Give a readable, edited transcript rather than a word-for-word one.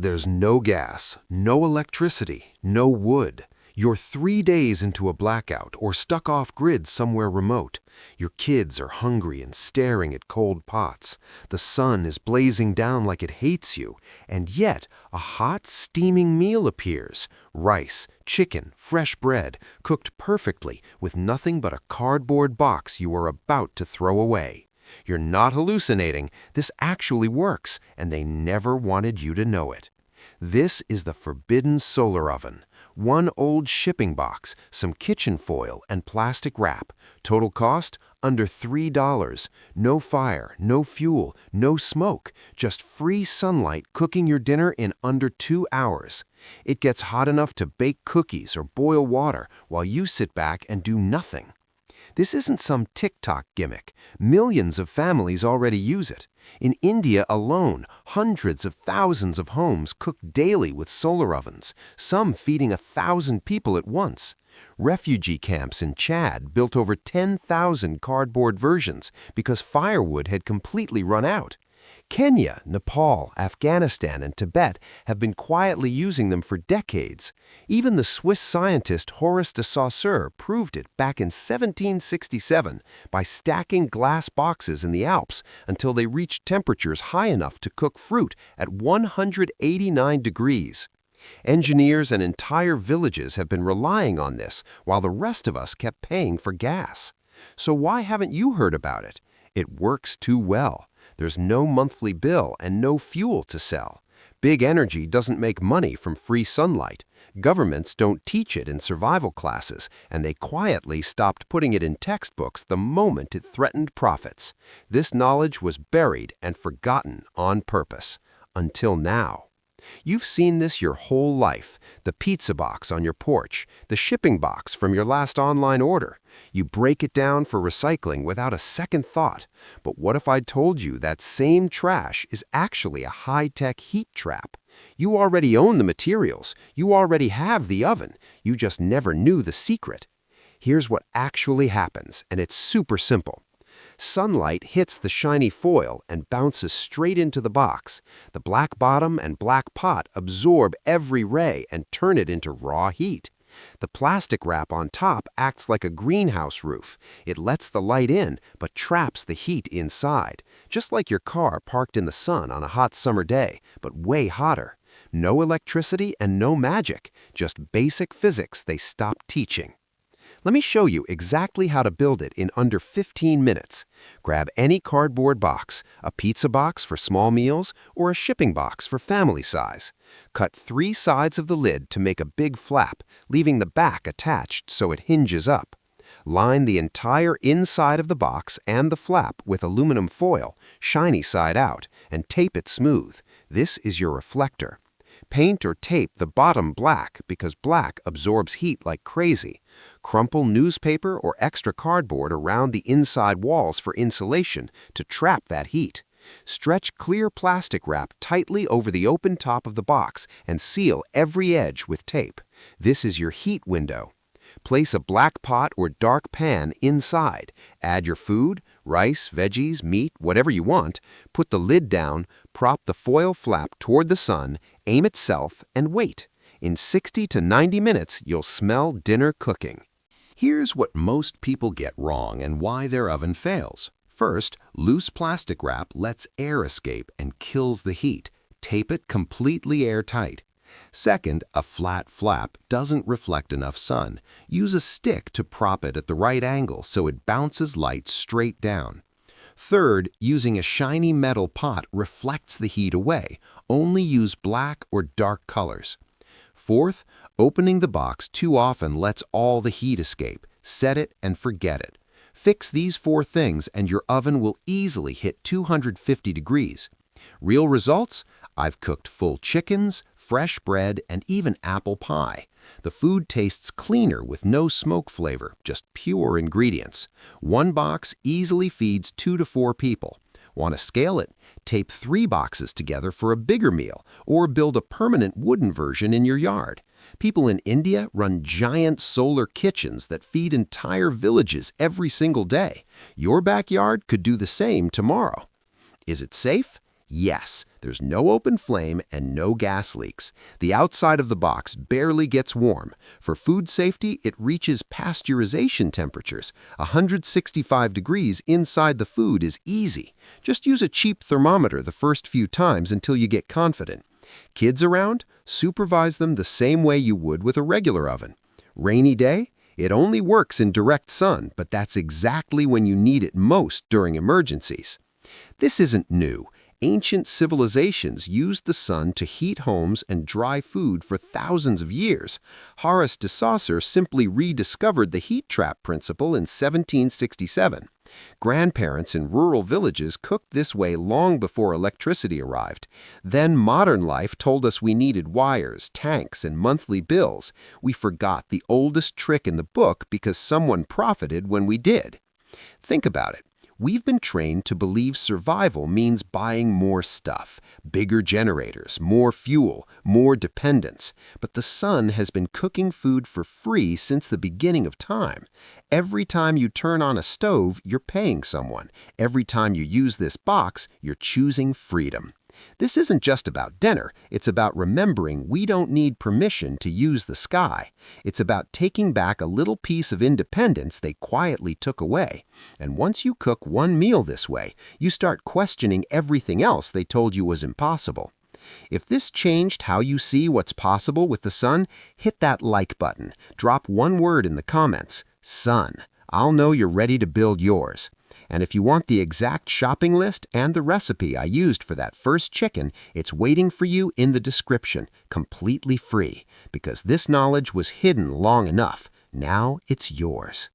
There's no gas, no electricity, no wood. You're 3 days into a blackout or stuck off-grid somewhere remote. Your kids are hungry and staring at cold pots. The sun is blazing down like it hates you, and yet a hot, steaming meal appears. Rice, chicken, fresh bread, cooked perfectly with nothing but a cardboard box you are about to throw away. You're not hallucinating. This actually works, and they never wanted you to know it. This is the forbidden solar oven. One old shipping box, some kitchen foil, and plastic wrap. Total cost? Under $3. No fire, no fuel, no smoke. Just free sunlight cooking your dinner in under 2 hours. It gets hot enough to bake cookies or boil water while you sit back and do nothing. This isn't some TikTok gimmick. Millions of families already use it. In India alone, hundreds of thousands of homes cook daily with solar ovens, some feeding 1,000 people at once. Refugee camps in Chad built over 10,000 cardboard versions because firewood had completely run out. Kenya, Nepal, Afghanistan, and Tibet have been quietly using them for decades. Even the Swiss scientist Horace de Saussure proved it back in 1767 by stacking glass boxes in the Alps until they reached temperatures high enough to cook fruit at 189 degrees. Engineers and entire villages have been relying on this while the rest of us kept paying for gas. So why haven't you heard about it? It works too well. There's no monthly bill and no fuel to sell. Big energy doesn't make money from free sunlight. Governments don't teach it in survival classes, and they quietly stopped putting it in textbooks the moment it threatened profits. This knowledge was buried and forgotten on purpose. Until now. You've seen this your whole life. The pizza box on your porch, the shipping box from your last online order. You break it down for recycling without a second thought. But what if I told you that same trash is actually a high-tech heat trap? You already own the materials. You already have the oven. You just never knew the secret. Here's what actually happens, and it's super simple. Sunlight hits the shiny foil and bounces straight into the box. The black bottom and black pot absorb every ray and turn it into raw heat. The plastic wrap on top acts like a greenhouse roof. It lets the light in, but traps the heat inside. Just like your car parked in the sun on a hot summer day, but way hotter. No electricity and no magic, just basic physics they stopped teaching. Let me show you exactly how to build it in under 15 minutes. Grab any cardboard box, a pizza box for small meals, or a shipping box for family size. Cut 3 sides of the lid to make a big flap, leaving the back attached so it hinges up. Line the entire inside of the box and the flap with aluminum foil, shiny side out, and tape it smooth. This is your reflector. Paint or tape the bottom black because black absorbs heat like crazy. Crumple newspaper or extra cardboard around the inside walls for insulation to trap that heat. Stretch clear plastic wrap tightly over the open top of the box and seal every edge with tape. This is your heat window. Place a black pot or dark pan inside. Add your food, rice, veggies, meat, whatever you want. Put the lid down, prop the foil flap toward the sun, aim it south, and wait. In 60 to 90 minutes, you'll smell dinner cooking. Here's what most people get wrong and why their oven fails. First, loose plastic wrap lets air escape and kills the heat. Tape it completely airtight. Second, a flat flap doesn't reflect enough sun. Use a stick to prop it at the right angle so it bounces light straight down. Third, using a shiny metal pot reflects the heat away. Only use black or dark colors. Fourth, opening the box too often lets all the heat escape. Set it and forget it. Fix these 4 things and your oven will easily hit 250 degrees. Real results? I've cooked full chickens, fresh bread, and even apple pie. The food tastes cleaner with no smoke flavor, just pure ingredients. One box easily feeds 2 to 4 people. Want to scale it? Tape 3 boxes together for a bigger meal, or build a permanent wooden version in your yard. People in India run giant solar kitchens that feed entire villages every single day. Your backyard could do the same tomorrow. Is it safe? Yes, there's no open flame and no gas leaks. The outside of the box barely gets warm. For food safety, it reaches pasteurization temperatures. 165 degrees inside the food is easy. Just use a cheap thermometer the first few times until you get confident. Kids around? Supervise them the same way you would with a regular oven. Rainy day? It only works in direct sun, but that's exactly when you need it most during emergencies. This isn't new. Ancient civilizations used the sun to heat homes and dry food for thousands of years. Horace de Saussure simply rediscovered the heat trap principle in 1767. Grandparents in rural villages cooked this way long before electricity arrived. Then modern life told us we needed wires, tanks, and monthly bills. We forgot the oldest trick in the book because someone profited when we did. Think about it. We've been trained to believe survival means buying more stuff, bigger generators, more fuel, more dependence. But the sun has been cooking food for free since the beginning of time. Every time you turn on a stove, you're paying someone. Every time you use this box, you're choosing freedom. This isn't just about dinner. It's about remembering we don't need permission to use the sky. It's about taking back a little piece of independence they quietly took away. And once you cook one meal this way, you start questioning everything else they told you was impossible. If this changed how you see what's possible with the sun, hit that like button. Drop one word in the comments, sun. I'll know you're ready to build yours. And if you want the exact shopping list and the recipe I used for that first chicken, it's waiting for you in the description, completely free, because this knowledge was hidden long enough. Now it's yours.